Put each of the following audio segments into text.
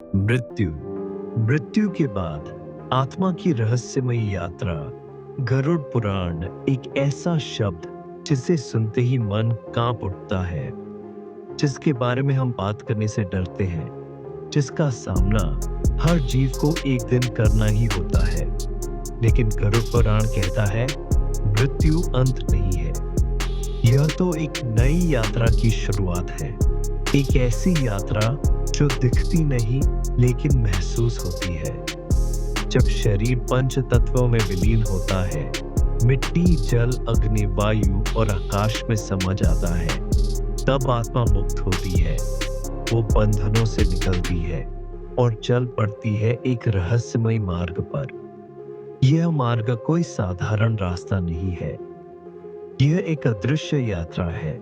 मृत्यु मृत्यु के बाद आत्मा की रहस्यमयी यात्रा। गरुड़ पुराण एक ऐसा शब्द जिसे सुनते ही मन कांप उठता है, जिसके बारे में हम बात करने से डरते हैं, जिसका सामना हर जीव को एक दिन करना ही होता है। लेकिन गरुड़ पुराण कहता है मृत्यु अंत नहीं है। यह तो एक नई यात्रा की शुरुआत है, एक ऐसी यात्रा जो दिखती नहीं लेकिन महसूस होती है। जब शरीर पंच तत्वों में विलीन होता है, मिट्टी, जल, अग्नि, वायु और आकाश में समा जाता है, तब आत्मा मुक्त होती है। वो बंधनों से निकलती है और चल पड़ती है एक रहस्यमय मार्ग पर। यह मार्ग कोई साधारण रास्ता नहीं है। यह एक अदृश्य यात्रा है,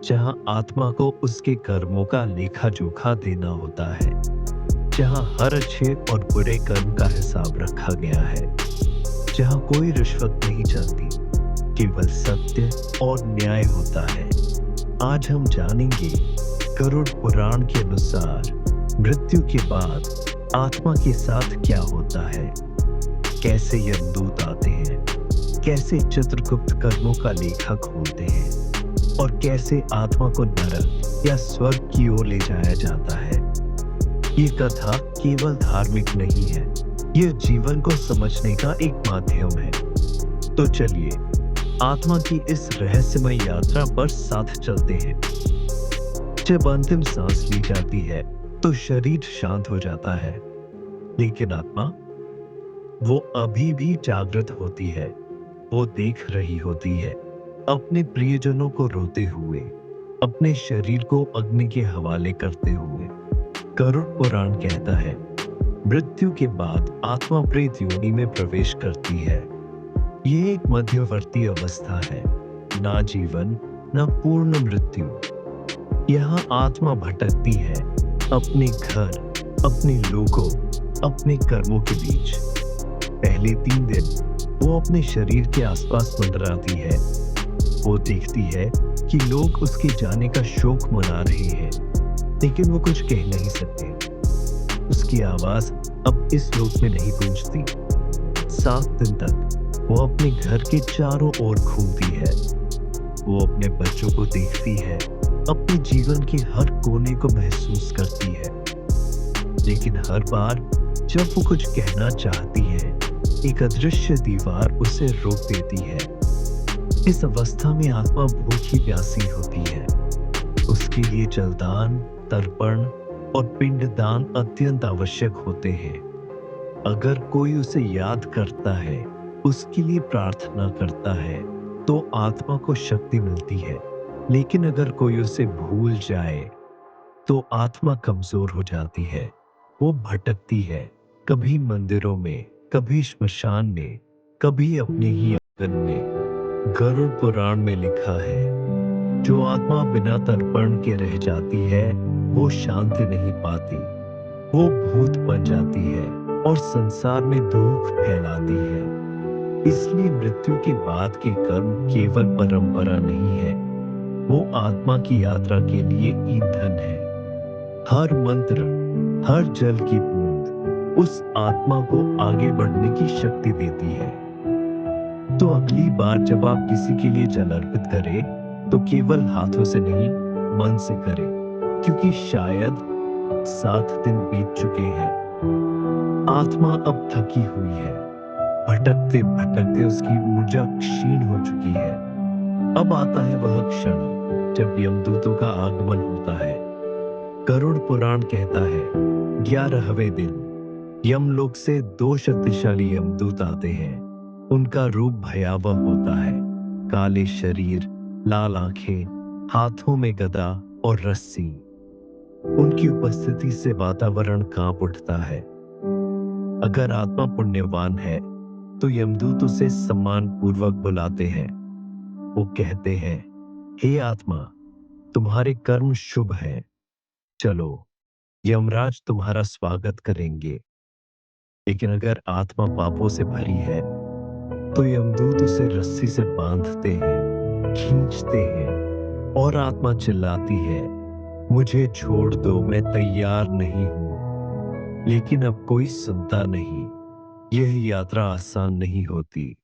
जहां आत्मा को उसके कर्मों का लेखा जोखा देना होता है, जहां हर अच्छे और बुरे कर्म का हिसाब रखा गया है, जहां कोई रिश्वत नहीं चलती, केवल सत्य और न्याय होता है। आज हम जानेंगे गरुड़ पुराण के अनुसार मृत्यु के बाद आत्मा के साथ क्या होता है, कैसे यमदूत आते हैं, कैसे चित्रगुप्त कर्मों का लेखा खोलते हैं और कैसे आत्मा को नरक या स्वर्ग की ओर ले जाया जाता है। ये कथा केवल धार्मिक नहीं है, यह जीवन को समझने का एक माध्यम है। तो चलिए आत्मा की इस रहस्यमय यात्रा पर साथ चलते हैं। जब अंतिम सांस ली जाती है तो शरीर शांत हो जाता है, लेकिन आत्मा वो अभी भी जागृत होती है। वो देख रही होती है, अपने प्रियजनों को रोते हुए, अपने शरीर को अग्नि के हवाले करते हुए। गरुड़ पुराण कहता है मृत्यु के बाद आत्मा प्रेत योनि में प्रवेश करती है। यह एक मध्यवर्ती अवस्था है, ना जीवन ना पूर्ण मृत्यु। यहाँ आत्मा भटकती है अपने घर, अपने लोगों, अपने कर्मों के बीच। पहले 3 दिन वो अपने शरीर के आसपास मंडराती है। वो देखती है कि लोग उसके जाने का शोक मना रहे हैं, लेकिन वो कुछ कह नहीं सकते। उसकी आवाज अब इस लोक में नहीं गूंजती। 7 दिन तक वो अपने घर के चारों ओर घूमती है। वो अपने बच्चों को देखती है, अपने जीवन के हर कोने को महसूस करती है। लेकिन हर बार जब वो कुछ कहना चाहती है, एक अदृश्य दीवार उसे रोक देती है। इस अवस्था में आत्मा भूखी प्यासी होती है। उसके लिए जलदान, तर्पण और पिंडदान अत्यंत आवश्यक होते हैं। अगर कोई उसे याद करता है, उसके लिए प्रार्थना करता है, तो आत्मा को शक्ति मिलती है। लेकिन अगर कोई उसे भूल जाए, तो आत्मा कमजोर हो जाती है। वो भटकती है, कभी मंदिरों में, कभी श्मशान में, कभी अपने ही आंगन में। गरुड़ पुराण में लिखा है जो आत्मा बिना तर्पण के रह जाती है, वो शांति नहीं पाती। वो भूत बन जाती है और संसार में दुख फैलाती है। इसलिए मृत्यु के बाद के कर्म केवल परंपरा नहीं है, वो आत्मा की यात्रा के लिए ईंधन है। हर मंत्र, हर जल की बूंद उस आत्मा को आगे बढ़ने की शक्ति देती है। तो अगली बार जब आप किसी के लिए जल अर्पित करें, तो केवल हाथों से नहीं, मन से करें, क्योंकि शायद 7 दिन बीत चुके हैं। आत्मा अब थकी हुई है, भटकते भटकते उसकी ऊर्जा क्षीण हो चुकी है। अब आता है वह क्षण जब यमदूतों का आगमन होता है। गरुड़ पुराण कहता है 11वें दिन यमलोक से 2 शक्तिशाली यमदूत आते हैं। उनका रूप भयावह होता है, काले शरीर, लाल आंखें, हाथों में गदा और रस्सी। उनकी उपस्थिति से वातावरण कांप उठता है। अगर आत्मा पुण्यवान है, तो यमदूत उसे सम्मान पूर्वक बुलाते हैं। वो कहते हैं, हे आत्मा, तुम्हारे कर्म शुभ हैं, चलो, यमराज तुम्हारा स्वागत करेंगे। लेकिन अगर आत्मा पापों से भरी है, तो यमदूत उसे रस्सी से बांधते हैं, खींचते हैं और आत्मा चिल्लाती है, मुझे छोड़ दो, मैं तैयार नहीं हूं। लेकिन अब कोई सुनता नहीं। यह यात्रा आसान नहीं होती।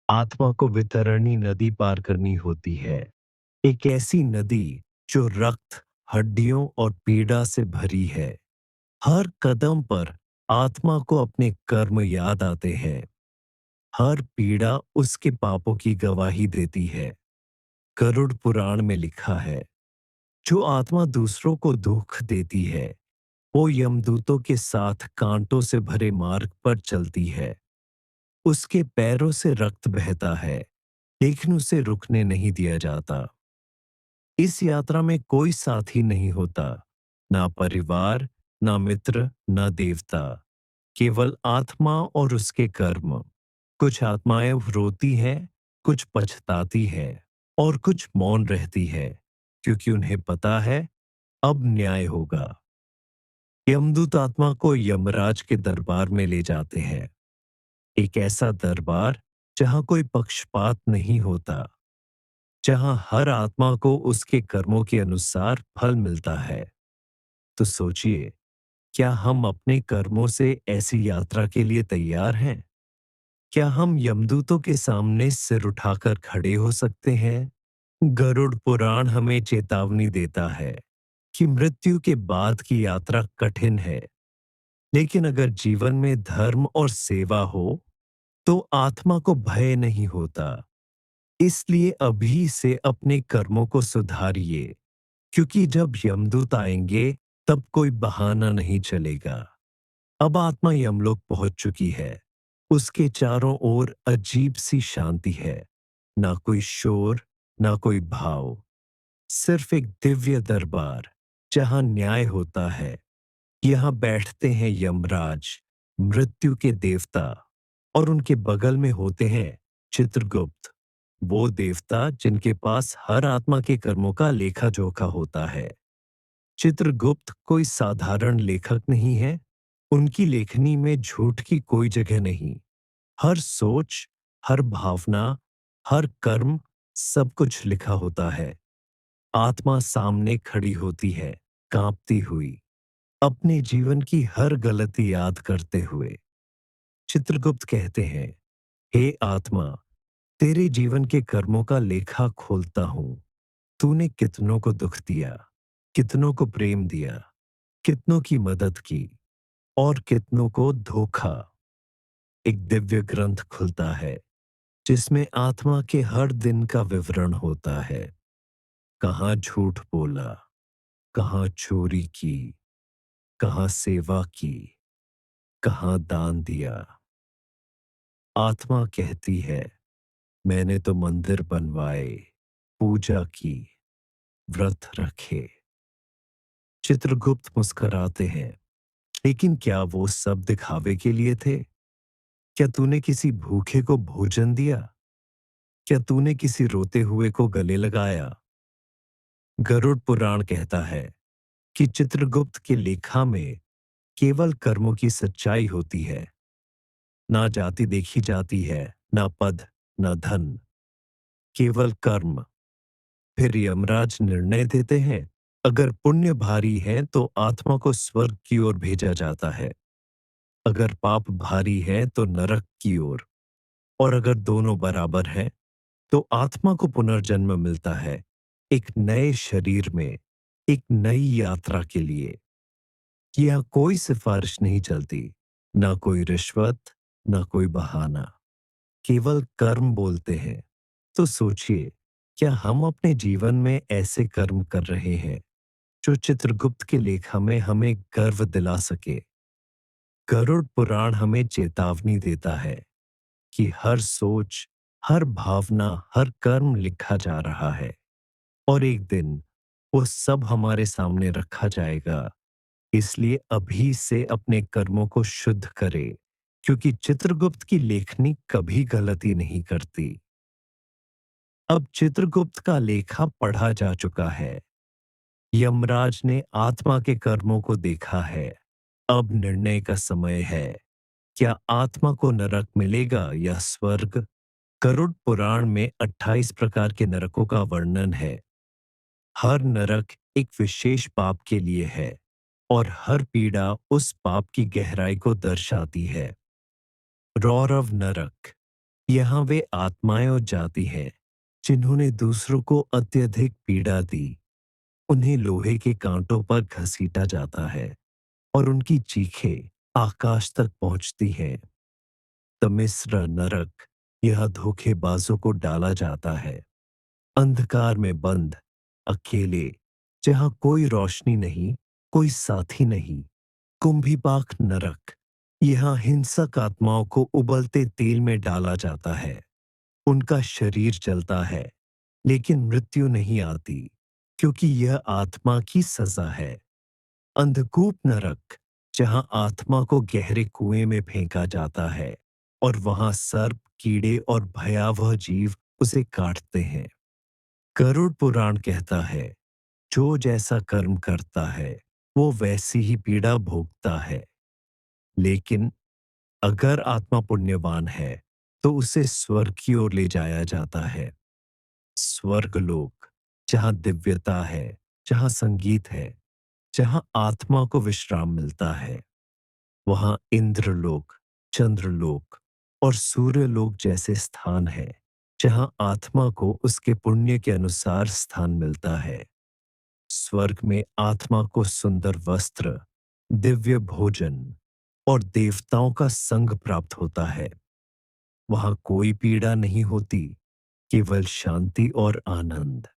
आत्मा को वितरणी नदी पार करनी होती है। एक ऐसी नदी जो रक्त, हड्डियों और पीड़ा से भरी है। हर कदम पर आत्मा को अपने कर्म याद आते हैं। हर पीड़ा उसके पापों की गवाही देती है। गरुड़ पुराण में लिखा है, जो आत्मा दूसरों को दुख देती है वो यमदूतों के साथ कांटों से भरे मार्ग पर चलती है। उसके पैरों से रक्त बहता है, लेकिन उसे रुकने नहीं दिया जाता। इस यात्रा में कोई साथी नहीं होता, ना परिवार, ना मित्र, ना देवता, केवल आत्मा और उसके कर्म। कुछ आत्माएं रोती हैं, कुछ पछताती है और कुछ मौन रहती है, क्योंकि उन्हें पता है अब न्याय होगा। यमदूत आत्मा को यमराज के दरबार में ले जाते हैं। एक ऐसा दरबार जहां कोई पक्षपात नहीं होता, जहां हर आत्मा को उसके कर्मों के अनुसार फल मिलता है। तो सोचिए, क्या हम अपने कर्मों से ऐसी यात्रा के लिए तैयार हैं? क्या हम यमदूतों के सामने सिर उठाकर खड़े हो सकते हैं? गरुड़ पुराण हमें चेतावनी देता है कि मृत्यु के बाद की यात्रा कठिन है, लेकिन अगर जीवन में धर्म और सेवा हो तो आत्मा को भय नहीं होता। इसलिए अभी से अपने कर्मों को सुधारिए, क्योंकि जब यमदूत आएंगे तब कोई बहाना नहीं चलेगा। अब आत्मा यमलोक पहुंच चुकी है। उसके चारों ओर अजीब सी शांति है। ना कोई शोर, ना कोई भाव, सिर्फ एक दिव्य दरबार जहां न्याय होता है। यहाँ बैठते हैं यमराज, मृत्यु के देवता, और उनके बगल में होते हैं चित्रगुप्त, वो देवता जिनके पास हर आत्मा के कर्मों का लेखा जोखा होता है। चित्रगुप्त कोई साधारण लेखक नहीं है। उनकी लेखनी में झूठ की कोई जगह नहीं। हर सोच, हर भावना, हर कर्म, सब कुछ लिखा होता है। आत्मा सामने खड़ी होती है, कांपती हुई, अपने जीवन की हर गलती याद करते हुए। चित्रगुप्त कहते हैं, हे आत्मा, तेरे जीवन के कर्मों का लेखा खोलता हूं। तूने कितनों को दुख दिया, कितनों को प्रेम दिया, कितनों की मदद की और कितनों को धोखा। एक दिव्य ग्रंथ खुलता है जिसमें आत्मा के हर दिन का विवरण होता है। कहाँ झूठ बोला, कहाँ चोरी की, कहाँ सेवा की, कहाँ दान दिया। आत्मा कहती है, मैंने तो मंदिर बनवाए, पूजा की, व्रत रखे। चित्रगुप्त मुस्कुराते हैं, लेकिन क्या वो सब दिखावे के लिए थे? क्या तूने किसी भूखे को भोजन दिया? क्या तूने किसी रोते हुए को गले लगाया? गरुड़ पुराण कहता है कि चित्रगुप्त के लेखा में केवल कर्मों की सच्चाई होती है। ना जाति देखी जाती है, ना पद, ना धन, केवल कर्म। फिर यमराज निर्णय देते हैं। अगर पुण्य भारी है तो आत्मा को स्वर्ग की ओर भेजा जाता है। अगर पाप भारी है तो नरक की ओर। और अगर दोनों बराबर है तो आत्मा को पुनर्जन्म मिलता है, एक नए शरीर में, एक नई यात्रा के लिए। यहाँ कोई सिफारिश नहीं चलती, ना कोई रिश्वत, ना कोई बहाना, केवल कर्म बोलते हैं। तो सोचिए, क्या हम अपने जीवन में ऐसे कर्म कर रहे हैं जो चित्रगुप्त के लेखा में हमें गर्व दिला सके? गरुड़ पुराण हमें चेतावनी देता है कि हर सोच, हर भावना, हर कर्म लिखा जा रहा है, और एक दिन वो सब हमारे सामने रखा जाएगा। इसलिए अभी से अपने कर्मों को शुद्ध करे, क्योंकि चित्रगुप्त की लेखनी कभी गलती नहीं करती। अब चित्रगुप्त का लेखा पढ़ा जा चुका है। यमराज ने आत्मा के कर्मों को देखा है। अब निर्णय का समय है। क्या आत्मा को नरक मिलेगा या स्वर्ग? गरुड़ पुराण में 28 प्रकार के नरकों का वर्णन है। हर नरक एक विशेष पाप के लिए है। और हर पीड़ा उस पाप की गहराई को दर्शाती है। रौरव नरक, यहाँ वे आत्माएं और जाति हैं जिन्होंने दूसरों को अत्यधिक पीड़ा दी। उन्हें लोहे के कांटों पर घसीटा जाता है और उनकी चीखें आकाश तक पहुंचती हैं। तमिस्र नरक, यह धोखेबाजों को डाला जाता है अंधकार में बंद, अकेले, जहां कोई रोशनी नहीं, कोई साथी नहीं। कुंभीपाक नरक, यहाँ हिंसक आत्माओं को उबलते तेल में डाला जाता है। उनका शरीर जलता है लेकिन मृत्यु नहीं आती, क्योंकि यह आत्मा की सजा है। अंधकूप नरक, जहां आत्मा को गहरे कुएं में फेंका जाता है और वहां सर्प, कीड़े और भयावह जीव उसे काटते हैं। गरुड़ पुराण कहता है, जो जैसा कर्म करता है वो वैसी ही पीड़ा भोगता है। लेकिन अगर आत्मा पुण्यवान है तो उसे स्वर्ग की ओर ले जाया जाता है। स्वर्गलोक, जहां दिव्यता है, जहां संगीत है, जहां आत्मा को विश्राम मिलता है। वहां इंद्रलोक, चंद्रलोक और सूर्यलोक जैसे स्थान है जहां आत्मा को उसके पुण्य के अनुसार स्थान मिलता है। स्वर्ग में आत्मा को सुंदर वस्त्र, दिव्य भोजन और देवताओं का संग प्राप्त होता है। वहां कोई पीड़ा नहीं होती, केवल शांति और आनंद।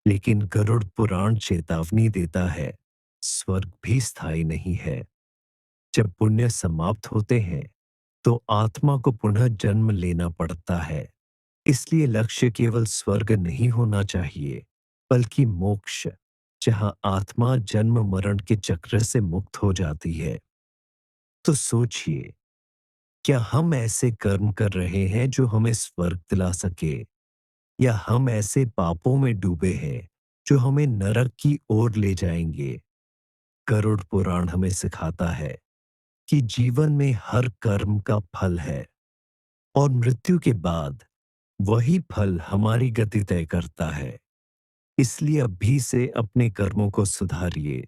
लेकिन गरुड़ पुराण चेतावनी देता है, स्वर्ग भी स्थायी नहीं है। जब पुण्य समाप्त होते हैं तो आत्मा को पुनः जन्म लेना पड़ता है। इसलिए लक्ष्य केवल स्वर्ग नहीं होना चाहिए, बल्कि मोक्ष, जहां आत्मा जन्म मरण के चक्र से मुक्त हो जाती है। तो सोचिए, क्या हम ऐसे कर्म कर रहे हैं जो हमें स्वर्ग दिला सके, या हम ऐसे पापों में डूबे हैं जो हमें नरक की ओर ले जाएंगे? गरुड़ पुराण हमें सिखाता है कि जीवन में हर कर्म का फल है और मृत्यु के बाद वही फल हमारी गति तय करता है। इसलिए अभी से अपने कर्मों को सुधारिए,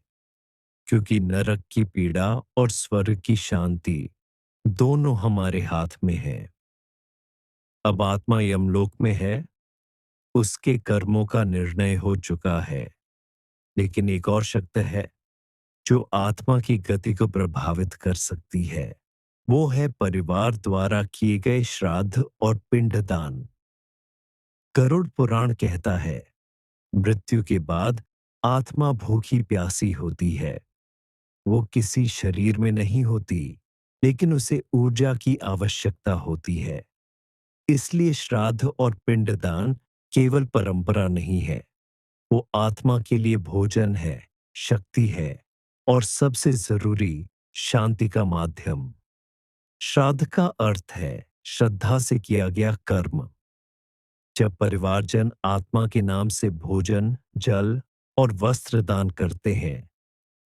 क्योंकि नरक की पीड़ा और स्वर्ग की शांति दोनों हमारे हाथ में है। अब आत्मा यमलोक में है, उसके कर्मों का निर्णय हो चुका है। लेकिन एक और शक्ति है जो आत्मा की गति को प्रभावित कर सकती है। वो है परिवार द्वारा किए गए श्राद्ध और पिंडदान। गरुड़ पुराण कहता है, मृत्यु के बाद आत्मा भूखी प्यासी होती है। वो किसी शरीर में नहीं होती, लेकिन उसे ऊर्जा की आवश्यकता होती है। इसलिए श्राद्ध और पिंडदान केवल परंपरा नहीं है, वो आत्मा के लिए भोजन है, शक्ति है और सबसे जरूरी, शांति का माध्यम। श्राद्ध का अर्थ है श्रद्धा से किया गया कर्म। जब परिवारजन आत्मा के नाम से भोजन, जल और वस्त्र दान करते हैं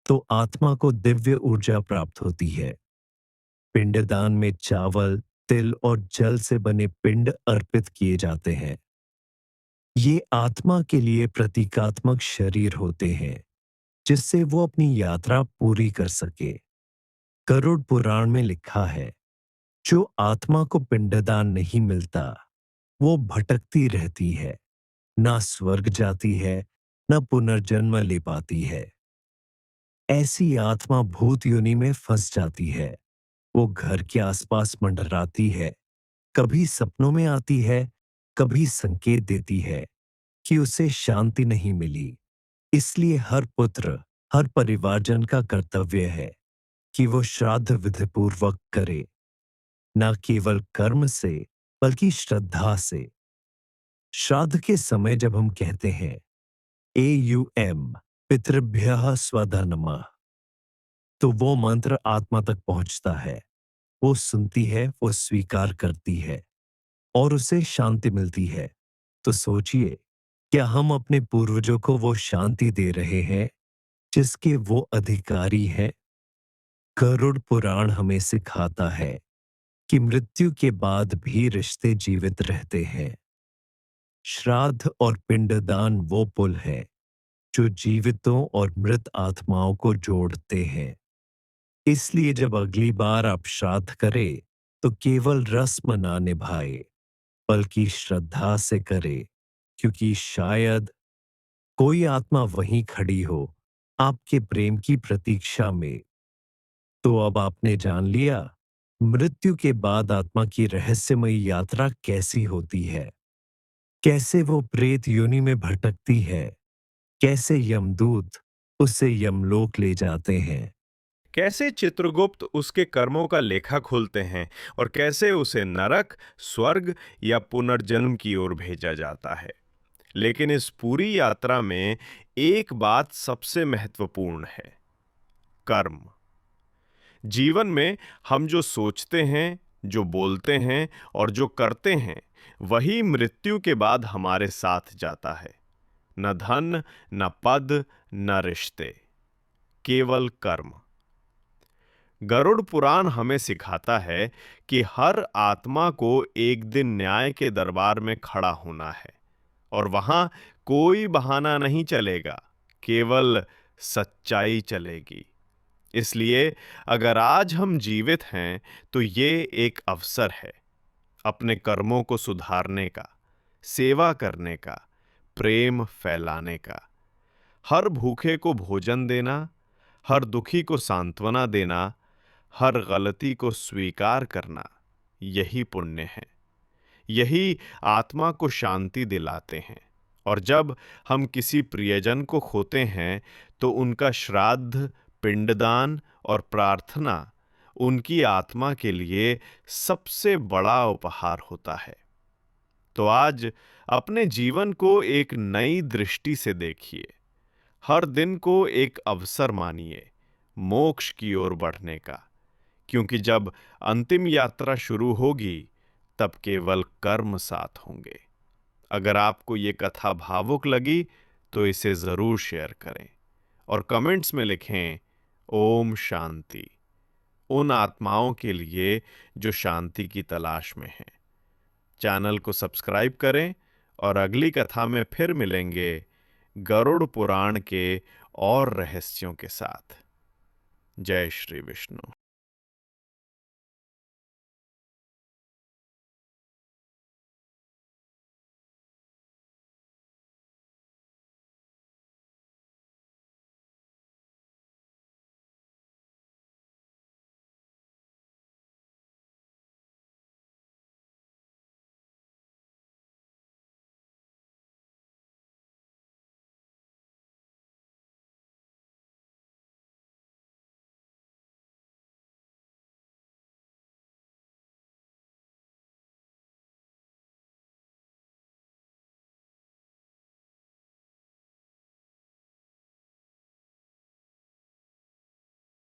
तो आत्मा को दिव्य ऊर्जा प्राप्त होती है। पिंडदान में चावल, तिल और जल से बने पिंड अर्पित किए जाते हैं। ये आत्मा के लिए प्रतीकात्मक शरीर होते हैं जिससे वो अपनी यात्रा पूरी कर सके। गरुड़ पुराण में लिखा है, जो आत्मा को पिंडदान नहीं मिलता वो भटकती रहती है, ना स्वर्ग जाती है, न पुनर्जन्म ले पाती है। ऐसी आत्मा भूत योनि में फंस जाती है। वो घर के आसपास मंडराती है, कभी सपनों में आती है, कभी संकेत देती है कि उसे शांति नहीं मिली। इसलिए हर पुत्र, हर परिवारजन का कर्तव्य है कि वो श्राद्ध विधिपूर्वक करे, न केवल कर्म से बल्कि श्रद्धा से। श्राद्ध के समय जब हम कहते हैं AUM, पितृभ्यः स्वधा नमः, तो वो मंत्र आत्मा तक पहुंचता है। वो सुनती है, वो स्वीकार करती है और उसे शांति मिलती है। तो सोचिए, क्या हम अपने पूर्वजों को वो शांति दे रहे हैं जिसके वो अधिकारी हैं? गरुड़ पुराण हमें सिखाता है कि मृत्यु के बाद भी रिश्ते जीवित रहते हैं। श्राद्ध और पिंडदान वो पुल है जो जीवितों और मृत आत्माओं को जोड़ते हैं। इसलिए जब अगली बार आप श्राद्ध करें, तो केवल रस्म ना निभाए, बल्कि श्रद्धा से करे, क्योंकि शायद कोई आत्मा वहीं खड़ी हो, आपके प्रेम की प्रतीक्षा में। तो अब आपने जान लिया, मृत्यु के बाद आत्मा की रहस्यमयी यात्रा कैसी होती है, कैसे वो प्रेत योनि में भटकती है, कैसे यमदूत उसे यमलोक ले जाते हैं। कैसे चित्रगुप्त उसके कर्मों का लेखा खोलते हैं और कैसे उसे नरक, स्वर्ग या पुनर्जन्म की ओर भेजा जाता है। लेकिन इस पूरी यात्रा में एक बात सबसे महत्वपूर्ण है, कर्म। जीवन में हम जो सोचते हैं, जो बोलते हैं और जो करते हैं, वही मृत्यु के बाद हमारे साथ जाता है। न धन, न पद, न रिश्ते, केवल कर्म। गरुड़ पुराण हमें सिखाता है कि हर आत्मा को एक दिन न्याय के दरबार में खड़ा होना है और वहां कोई बहाना नहीं चलेगा, केवल सच्चाई चलेगी। इसलिए अगर आज हम जीवित हैं तो ये एक अवसर है अपने कर्मों को सुधारने का, सेवा करने का, प्रेम फैलाने का। हर भूखे को भोजन देना, हर दुखी को सांत्वना देना, हर गलती को स्वीकार करना, यही पुण्य है। यही आत्मा को शांति दिलाते हैं। और जब हम किसी प्रियजन को खोते हैं तो उनका श्राद्ध, पिंडदान और प्रार्थना उनकी आत्मा के लिए सबसे बड़ा उपहार होता है। तो आज अपने जीवन को एक नई दृष्टि से देखिए। हर दिन को एक अवसर मानिए मोक्ष की ओर बढ़ने का, क्योंकि जब अंतिम यात्रा शुरू होगी तब केवल कर्म साथ होंगे। अगर आपको ये कथा भावुक लगी तो इसे जरूर शेयर करें और कमेंट्स में लिखें ओम शांति, उन आत्माओं के लिए जो शांति की तलाश में हैं। चैनल को सब्सक्राइब करें और अगली कथा में फिर मिलेंगे गरुड़ पुराण के और रहस्यों के साथ। जय श्री विष्णु।